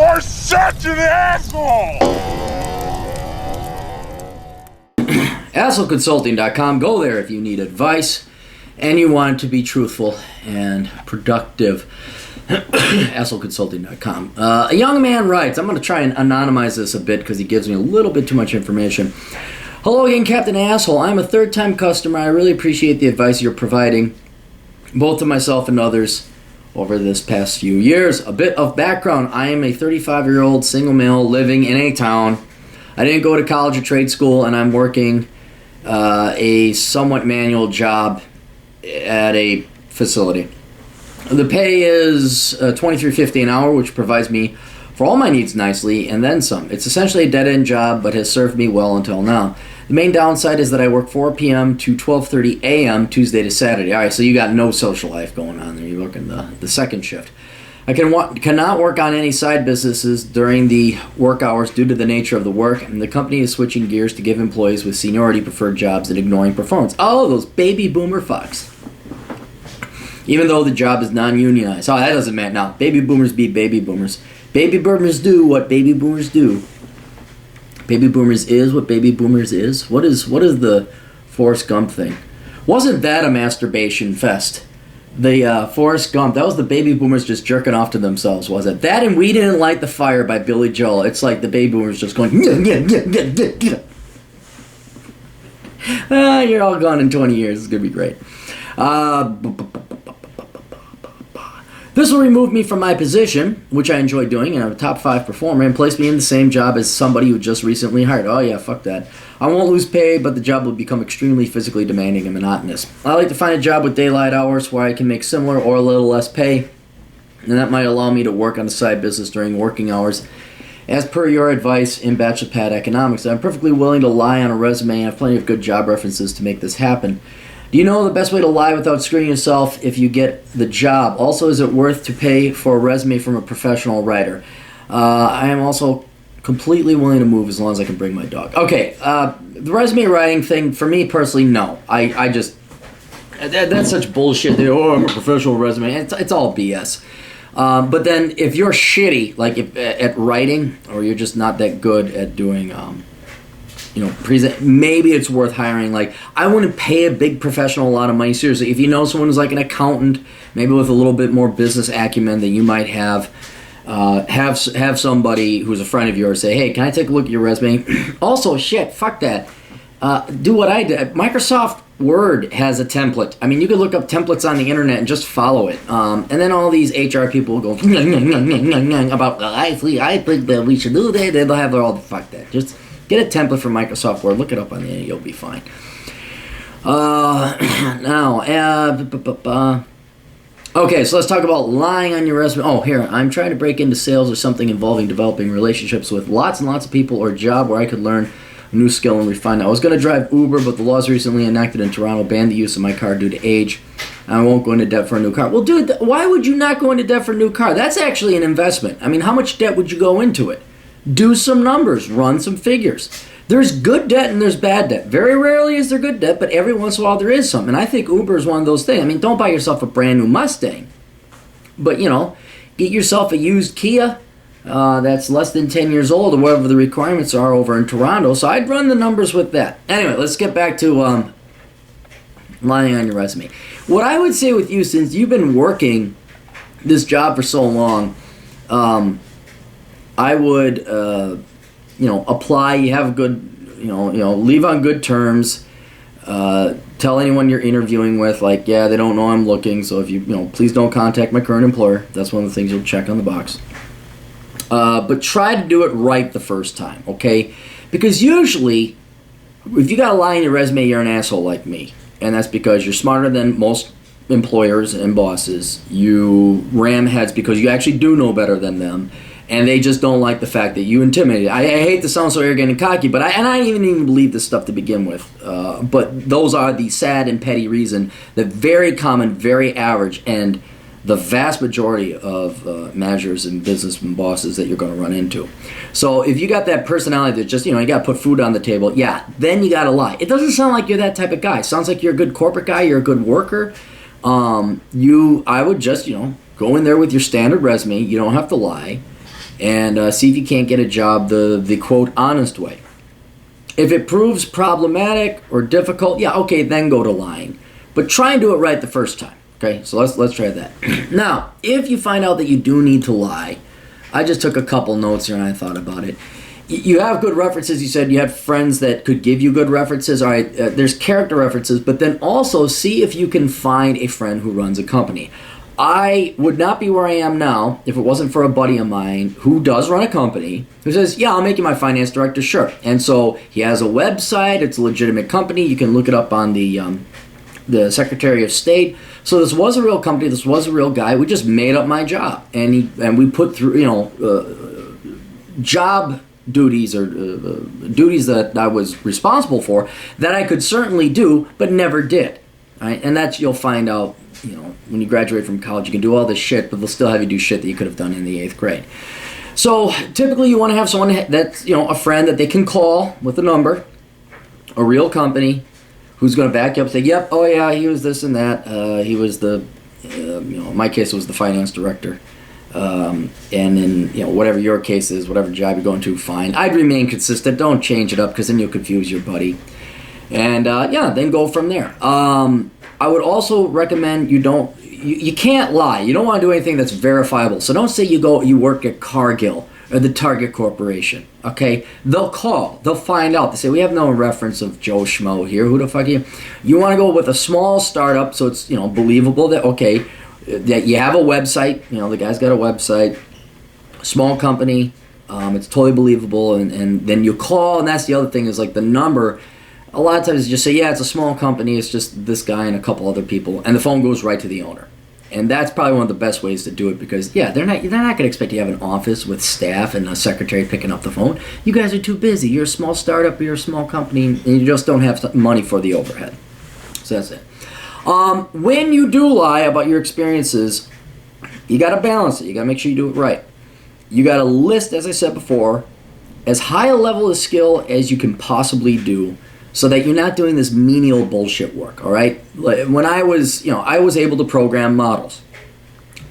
are such an asshole! AssholeConsulting.com. Go there if you need advice and you want it to be truthful and productive. AssholeConsulting.com. A young man writes, I'm going to try and anonymize this a bit because he gives me a little bit too much information. Hello again, Captain Asshole. I'm a third-time customer. I really appreciate the advice you're providing, both to myself and others, over this past few years. A bit of background. I am a 35-year-old single male living in a town. I didn't go to college or trade school, and I'm working a somewhat manual job at a facility. The pay is $23.50 an hour, which provides me for all my needs nicely, and then some. It's essentially a dead-end job, but has served me well until now. The main downside is that I work 4 p.m. to 12:30 a.m. Tuesday to Saturday. All right, so you got no social life going on there. You're working the second shift. I cannot work on any side businesses during the work hours due to the nature of the work, and the company is switching gears to give employees with seniority preferred jobs and ignoring performance. Oh, those baby boomer fucks. Even though the job is non-unionized. Oh, that doesn't matter now. Baby boomers be baby boomers. Baby boomers do what baby boomers do. Baby boomers is what baby boomers is. What is the Forrest Gump thing? Wasn't that a masturbation fest? The Forrest Gump, that was the baby boomers just jerking off to themselves, was it? That and We Didn't Light the Fire by Billy Joel. It's like the baby boomers just going, yeah. You're all gone in 20 years. It's going to be great. This will remove me from my position, which I enjoy doing, and I'm a top 5 performer, and place me in the same job as somebody who just recently hired. Oh yeah, fuck that. I won't lose pay, but the job will become extremely physically demanding and monotonous. I like to find a job with daylight hours where I can make similar or a little less pay, and that might allow me to work on the side business during working hours. As per your advice in Bachelor Pad Economics, I'm perfectly willing to lie on a resume and have plenty of good job references to make this happen. Do you know the best way to lie without screwing yourself if you get the job? Also, is it worth to pay for a resume from a professional writer? I am also completely willing to move as long as I can bring my dog. Okay, the resume writing thing, for me personally, no. I just, that's such bullshit. Oh, I'm a professional resume. It's all BS. But then if you're shitty, like at writing, or you're just not that good at doing maybe it's worth hiring. Like, I wouldn't pay a big professional a lot of money. Seriously, if you know someone who's like an accountant, maybe with a little bit more business acumen, then you might have somebody who's a friend of yours say, hey, can I take a look at your resume? Also, shit, fuck that. Do what I did. Microsoft Word has a template. I mean, you could look up templates on the internet and just follow it. And then all these HR people will go about, I think that we should do that. They'll have their all, fuck that. Just get a template from Microsoft Word. Look it up on the internet. You'll be fine. Okay, so let's talk about lying on your resume. Oh, here, I'm trying to break into sales or something involving developing relationships with lots and lots of people, or a job where I could learn a new skill and refine it. I was going to drive Uber, but the laws recently enacted in Toronto banned the use of my car due to age. I won't go into debt for a new car. Well, dude, why would you not go into debt for a new car? That's actually an investment. I mean, how much debt would you go into it? Do some numbers. Run some figures. There's good debt and there's bad debt. Very rarely is there good debt, but every once in a while there is some. And I think Uber is one of those things. I mean, don't buy yourself a brand new Mustang. But, get yourself a used Kia that's less than 10 years old or whatever the requirements are over in Toronto. So I'd run the numbers with that. Anyway, let's get back to lying on your resume. What I would say with you, since you've been working this job for so long, I would, apply. You have a good, leave on good terms. Tell anyone you're interviewing with, like, yeah, they don't know I'm looking, so if please don't contact my current employer. That's one of the things you'll check on the box. But try to do it right the first time, okay? Because usually, if you got a lie in your resume, you're an asshole like me. And that's because you're smarter than most employers and bosses. You ram heads because you actually do know better than them. And they just don't like the fact that you intimidated. I hate to sound so arrogant and cocky, but I didn't even believe this stuff to begin with. But those are the sad and petty reason that very common, very average, and the vast majority of managers and business bosses that you're going to run into. So if you got that personality that just, you got to put food on the table, yeah, then you got to lie. It doesn't sound like you're that type of guy. It sounds like you're a good corporate guy, you're a good worker. I would just, go in there with your standard resume. You don't have to lie. and see if you can't get a job the quote honest way. If it proves problematic or difficult, yeah, okay, then go to lying. But try and do it right the first time. Okay, so let's try that. Now, if you find out that you do need to lie, I just took a couple notes here and I thought about it. You have good references. You said you had friends that could give you good references. All right, there's character references, but then also see if you can find a friend who runs a company. I would not be where I am now if it wasn't for a buddy of mine who does run a company who says, yeah, I'll make you my finance director, sure. And so he has a website. It's a legitimate company. You can look it up on the Secretary of State. So this was a real company. This was a real guy. We just made up my job, and we put through job duties or duties that I was responsible for that I could certainly do, but never did. Right? And that's, you'll find out, when you graduate from college, you can do all this shit, but they'll still have you do shit that you could have done in the 8th grade. So typically you want to have someone that's, a friend that they can call with a number, a real company, who's going to back you up and say, yep, oh yeah, he was this and that. He was the, in my case, it was the finance director. And in, whatever your case is, whatever job you're going to, fine. I'd remain consistent. Don't change it up because then you'll confuse your buddy. And, then go from there. I would also recommend you can't lie. You don't want to do anything that's verifiable. So don't say you work at Cargill or the Target Corporation, okay? They'll call. They'll find out. They say, we have no reference of Joe Schmo here. Who the fuck are you? You want to go with a small startup so it's, believable that, okay, that you have a website. The guy's got a website. Small company. It's totally believable. And then you call, and that's the other thing is like the number. A lot of times you just say, yeah, it's a small company. It's just this guy and a couple other people. And the phone goes right to the owner. And that's probably one of the best ways to do it because, yeah, they're not going to expect you to have an office with staff and a secretary picking up the phone. You guys are too busy. You're a small startup. You're a small company. And you just don't have money for the overhead. So that's it. When you do lie about your experiences, you got to balance it. You got to make sure you do it right. You got to list, as I said before, as high a level of skill as you can possibly do so that you're not doing this menial bullshit work, all right? When I was, I was able to program models.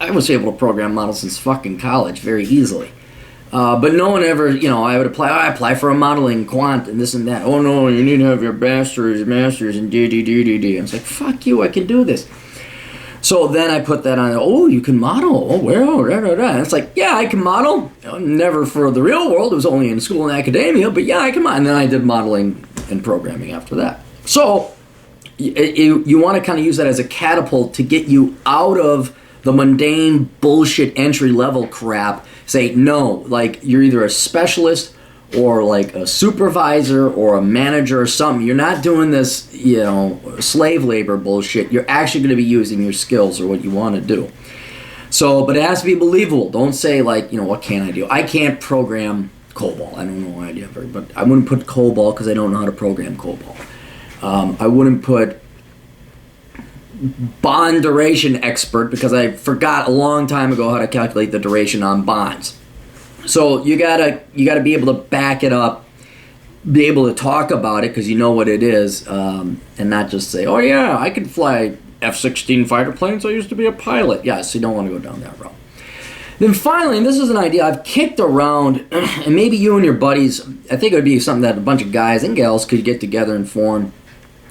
I was able to program models since fucking college very easily. But no one ever, I would apply for a modeling quant and this and that. Oh no, you need to have your masters and d. I was like, fuck you, I can do this. So then I put that on, oh, you can model. Oh, well, And it's like, yeah, I can model. Never for the real world. It was only in school and academia, but yeah, I can model. And then I did modeling and programming after that. So you want to kind of use that as a catapult to get you out of the mundane bullshit entry-level crap. Say, no, like you're either a specialist or like a supervisor or a manager or something. You're not doing this, slave labor bullshit. You're actually going to be using your skills or what you want to do. So, but it has to be believable. Don't say like, what can I do? I can't program COBOL. I don't know why I ever, but I wouldn't put COBOL because I don't know how to program COBOL. I wouldn't put bond duration expert because I forgot a long time ago how to calculate the duration on bonds. So you gotta be able to back it up, be able to talk about it because you know what it is, and not just say, oh yeah, I can fly F-16 fighter planes. I used to be a pilot. Yeah, so you don't want to go down that road. Then finally, and this is an idea I've kicked around, and maybe you and your buddies, I think it would be something that a bunch of guys and gals could get together and form.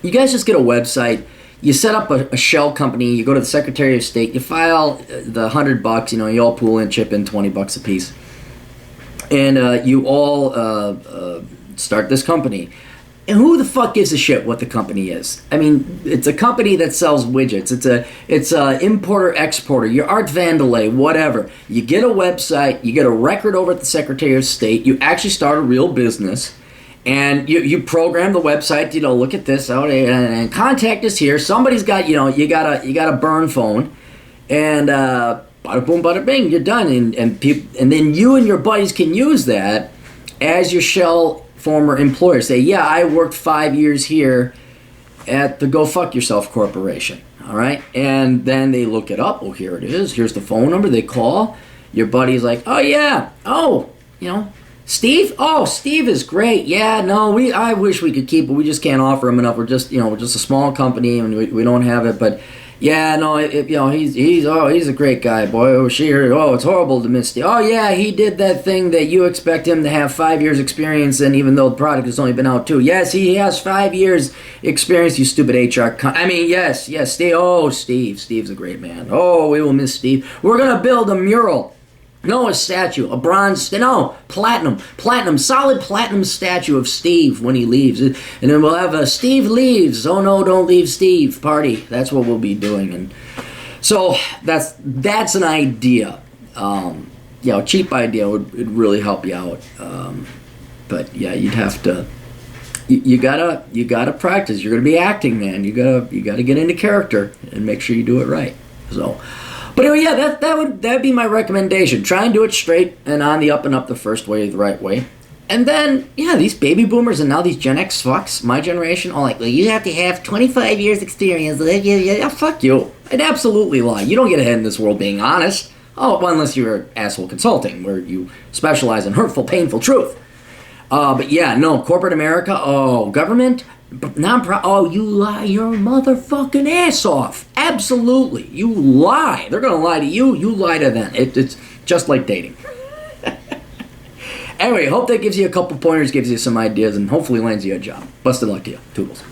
You guys just get a website. You set up a shell company. You go to the Secretary of State. You file the $100. You all pool in, chip in $20 a piece, and you all start this company. And who the fuck gives a shit what the company is? I mean, it's a company that sells widgets. It's a importer exporter. You're Art Vandelay, whatever. You get a website. You get a record over at the Secretary of State. You actually start a real business. And you program the website, look at this out and contact us here. Somebody's got, you got a burn phone, and bada boom, bada bing, you're done. And then you and your buddies can use that as your shell former employer. Say, yeah, I worked 5 years here at the Go Fuck Yourself Corporation. All right, and then they look it up. Oh, here it is. Here's the phone number. They call. Your buddy's like, oh yeah, Steve? Oh, Steve is great. Yeah, no, I wish we could keep it. We just can't offer him enough. We're just, we're just a small company and we don't have it. But Yeah, no, he's a great guy, boy. Oh, it's horrible to miss Steve. Oh, yeah, he did that thing that you expect him to have 5 years experience in, even though the product has only been out 2. Yes, he has 5 years experience, you stupid HR. Yes, Steve. Oh, Steve's a great man. Oh, we will miss Steve. We're gonna build a mural. No, a statue, a bronze, no, platinum, solid platinum statue of Steve when he leaves. And then we'll have a Steve leaves, oh no, don't leave Steve party. That's what we'll be doing. And so that's an idea. A cheap idea would really help you out. But yeah, you'd have to, you gotta practice. You're gonna be acting, man. You gotta get into character and make sure you do it right. So. But anyway, yeah, that'd be my recommendation. Try and do it straight and on the up and up the first way, the right way. And then, yeah, these baby boomers and now these Gen X fucks, my generation, all like, well, you have to have 25 years experience. Yeah, fuck you. I'd absolutely lie. You don't get ahead in this world being honest. Oh, well, unless you're asshole consulting, where you specialize in hurtful, painful truth. But yeah, no, corporate America, government, you lie your motherfucking ass off. Absolutely. You lie. They're going to lie to you. You lie to them. It's just like dating. Anyway, hope that gives you a couple pointers, gives you some ideas, and hopefully lands you a job. Busted luck to you. Toodles.